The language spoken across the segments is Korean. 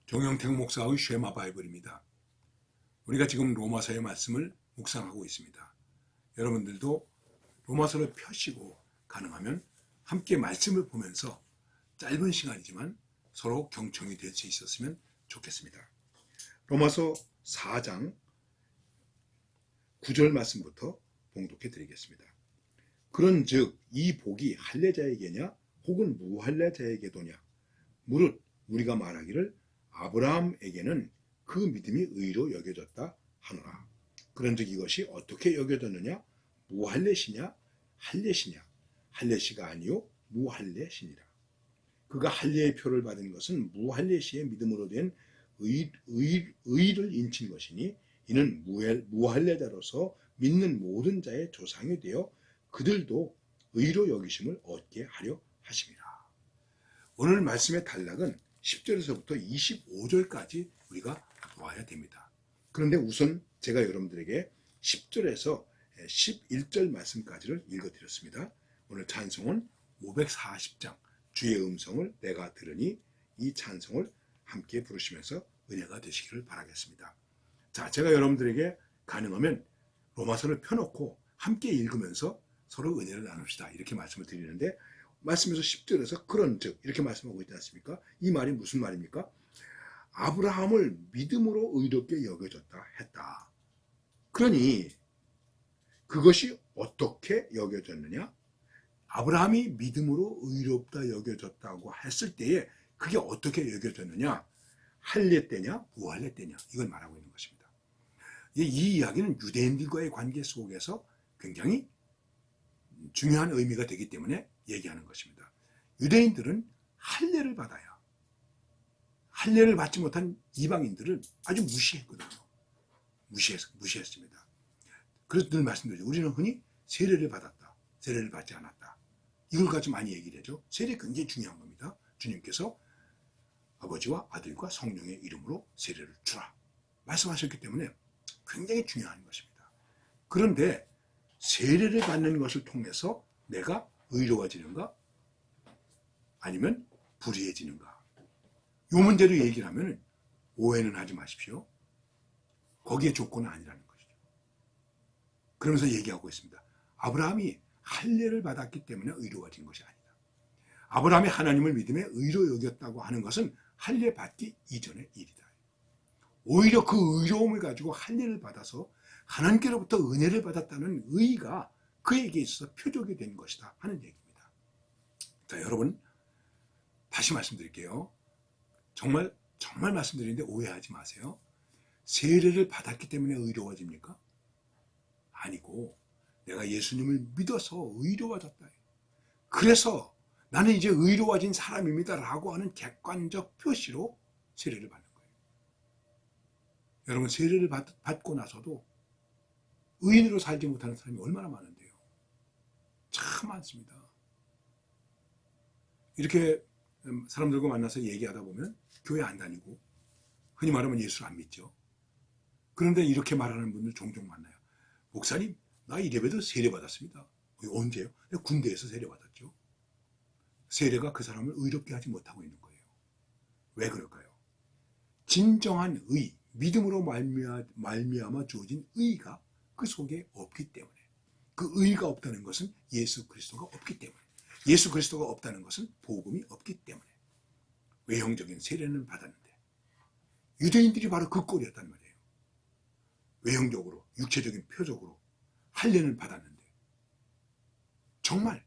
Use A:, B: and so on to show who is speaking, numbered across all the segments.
A: 정영택 목사의 쉐마 바이블입니다. 우리가 지금 로마서의 말씀을 묵상하고 있습니다. 여러분들도 로마서를 펴시고 가능하면 함께 말씀을 보면서 짧은 시간이지만 서로 경청이 될 수 있었으면 좋겠습니다. 로마서 4장 9절 말씀부터 봉독해 드리겠습니다. 그런즉 이 복이 할례자에게냐 혹은 무할례자에게도냐 무릇 우리가 말하기를 아브라함에게는 그 믿음이 의로 여겨졌다 하노라. 그런즉 이것이 어떻게 여겨졌느냐 무할례시냐 할례시냐 할례시가 아니요 무할례시니라. 그가 할례의 표를 받은 것은 무할례시의 믿음으로 된 의를 인친 것이니 이는 무할례자로서 믿는 모든 자의 조상이 되어 그들도 의로 여기심을 얻게 하려 하심이라. 오늘 말씀의 단락은 10절에서부터 25절까지 우리가 보아야 됩니다. 그런데 우선 제가 여러분들에게 10절에서 11절 말씀까지를 읽어드렸습니다. 오늘 찬송은 540장 주의 음성을 내가 들으니 이 찬송을 함께 부르시면서 은혜가 되시기를 바라겠습니다. 자, 제가 여러분들에게 가능하면 로마서를 펴놓고 함께 읽으면서 서로 은혜를 나눕시다 이렇게 말씀을 드리는데 말씀에서 10절에서 그런즉 이렇게 말씀하고 있지 않습니까? 이 말이 무슨 말입니까? 아브라함을 믿음으로 의롭게 여겨졌다 했다. 그러니 그것이 어떻게 여겨졌느냐? 아브라함이 믿음으로 의롭다 여겨졌다고 했을 때에 그게 어떻게 여겨졌느냐? 할례 때냐 무할례 때냐 이걸 말하고 있는 것입니다. 이 이야기는 유대인들과의 관계 속에서 굉장히 중요한 의미가 되기 때문에 얘기하는 것입니다. 유대인들은 할례를 받아야 할례를 받지 못한 이방인들을 아주 무시했거든요. 무시했습니다. 그래서 늘 말씀드리죠. 우리는 흔히 세례를 받았다. 세례를 받지 않았다. 이걸 가지고 많이 얘기를 하죠. 세례 굉장히 중요한 겁니다. 주님께서 아버지와 아들과 성령의 이름으로 세례를 주라 말씀하셨기 때문에 굉장히 중요한 것입니다. 그런데 세례를 받는 것을 통해서 내가 의로워지는가 아니면 불의해지는가 이 문제로 얘기를 하면 오해는 하지 마십시오. 거기에 조건은 아니라는 것이죠. 그러면서 얘기하고 있습니다. 아브라함이 할례를 받았기 때문에 의로워진 것이 아니다. 아브라함이 하나님을 믿음에 의로 여겼다고 하는 것은 할례 받기 이전의 일이다. 오히려 그 의로움을 가지고 할례를 받아서 하나님께로부터 은혜를 받았다는 의의가 그에게 있어서 표적이 된 것이다 하는 얘기입니다. 자, 여러분 다시 말씀드릴게요. 정말 말씀드리는데 오해하지 마세요. 세례를 받았기 때문에 의로워집니까? 아니고 내가 예수님을 믿어서 의로워졌다. 그래서 나는 이제 의로워진 사람입니다 라고 하는 객관적 표시로 세례를 받는 거예요. 여러분 세례를 받고 나서도 의인으로 살지 못하는 사람이 얼마나 많은데요. 참 많습니다. 이렇게 사람들과 만나서 얘기하다 보면 교회 안 다니고 흔히 말하면 예수를 안 믿죠. 그런데 이렇게 말하는 분들 종종 만나요. 목사님 나 이래봬도 세례 받았습니다. 언제요? 군대에서 세례 받았죠. 세례가 그 사람을 의롭게 하지 못하고 있는 거예요. 왜 그럴까요? 진정한 의, 믿음으로 말미암아 주어진 의가 그 속에 없기 때문에 그 의가 없다는 것은 예수 그리스도가 없기 때문에 예수 그리스도가 없다는 것은 복음이 없기 때문에 외형적인 세례는 받았는데 유대인들이 바로 그 꼴이었단 말이에요. 외형적으로 육체적인 표적으로 할례는 받았는데 정말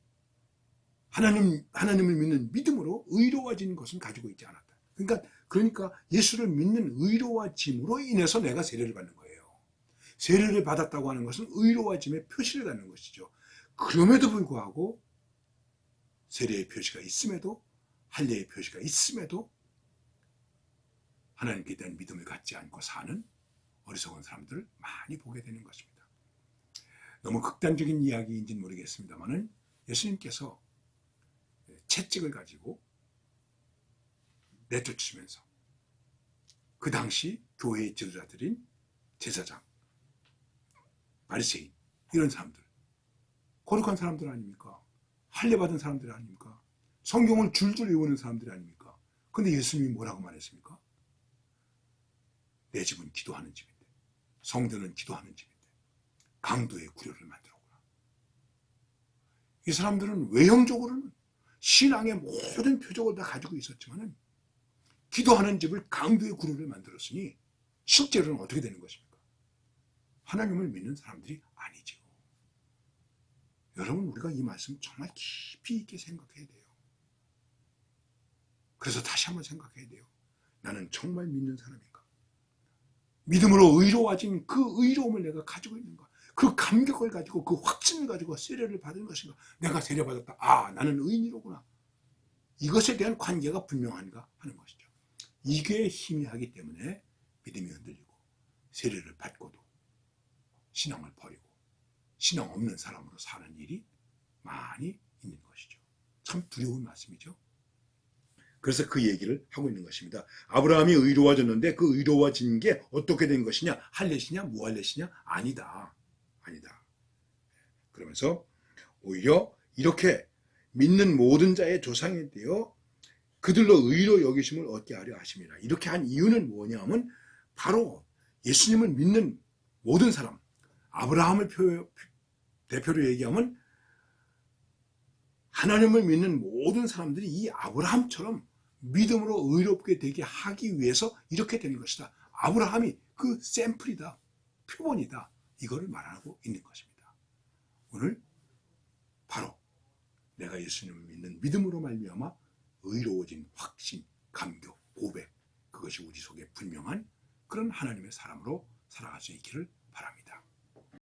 A: 하나님을 믿는 믿음으로 의로워진 것은 가지고 있지 않았다. 그러니까 예수를 믿는 의로워짐으로 인해서 내가 세례를 받는 거예요. 세례를 받았다고 하는 것은 의로워짐의 표시를 갖는 것이죠. 그럼에도 불구하고 세례의 표시가 있음에도 할례의 표시가 있음에도 하나님께 대한 믿음을 갖지 않고 사는 어리석은 사람들을 많이 보게 되는 것입니다. 너무 극단적인 이야기인지는 모르겠습니다만 예수님께서 채찍을 가지고 내쫓으면서 그 당시 교회의 지도자들인 제사장, 바리새인 이런 사람들 거룩한 사람들 아닙니까? 할례 받은 사람들 아닙니까? 성경을 줄줄 외우는 사람들 아닙니까? 근데 예수님이 뭐라고 말했습니까? 내 집은 기도하는 집인데, 성도는 기도하는 집인데 강도의 구려를 만들었구나. 이 사람들은 외형적으로는 신앙의 모든 표적을 다 가지고 있었지만은 기도하는 집을 강도의 구려를 만들었으니 실제로는 어떻게 되는 것입니까? 하나님을 믿는 사람들이 아니죠. 여러분, 우리가 이 말씀 정말 깊이 있게 생각해야 돼요. 그래서 다시 한번 생각해야 돼요. 나는 정말 믿는 사람인가? 믿음으로 의로워진 그 의로움을 내가 가지고 있는가? 그 감격을 가지고 그 확신을 가지고 세례를 받은 것인가? 내가 세례받았다. 아, 나는 의인이로구나. 이것에 대한 관계가 분명한가 하는 것이죠. 이게 희미하기 때문에 믿음이 흔들리고 세례를 받고도 신앙을 버리고 신앙 없는 사람으로 사는 일이 많이 있는 것이죠. 참 두려운 말씀이죠. 그래서 그 얘기를 하고 있는 것입니다. 아브라함이 의로워졌는데 그 의로워진 게 어떻게 된 것이냐? 할례시냐? 무할례시냐? 아니다. 아니다. 그러면서 오히려 이렇게 믿는 모든 자의 조상이 되어 그들로 의로 여기심을 얻게 하려 하심이라. 이렇게 한 이유는 뭐냐면 바로 예수님을 믿는 모든 사람, 아브라함을 대표로 얘기하면 하나님을 믿는 모든 사람들이 이 아브라함처럼 믿음으로 의롭게 되게 하기 위해서 이렇게 되는 것이다. 아브라함이 그 샘플이다. 표본이다. 이거를 말하고 있는 것입니다. 오늘 바로 내가 예수님을 믿는 믿음으로 말미암아 의로워진 확신, 감격, 고백, 그것이 우리 속에 분명한 그런 하나님의 사람으로 살아갈 수 있기를 바랍니다.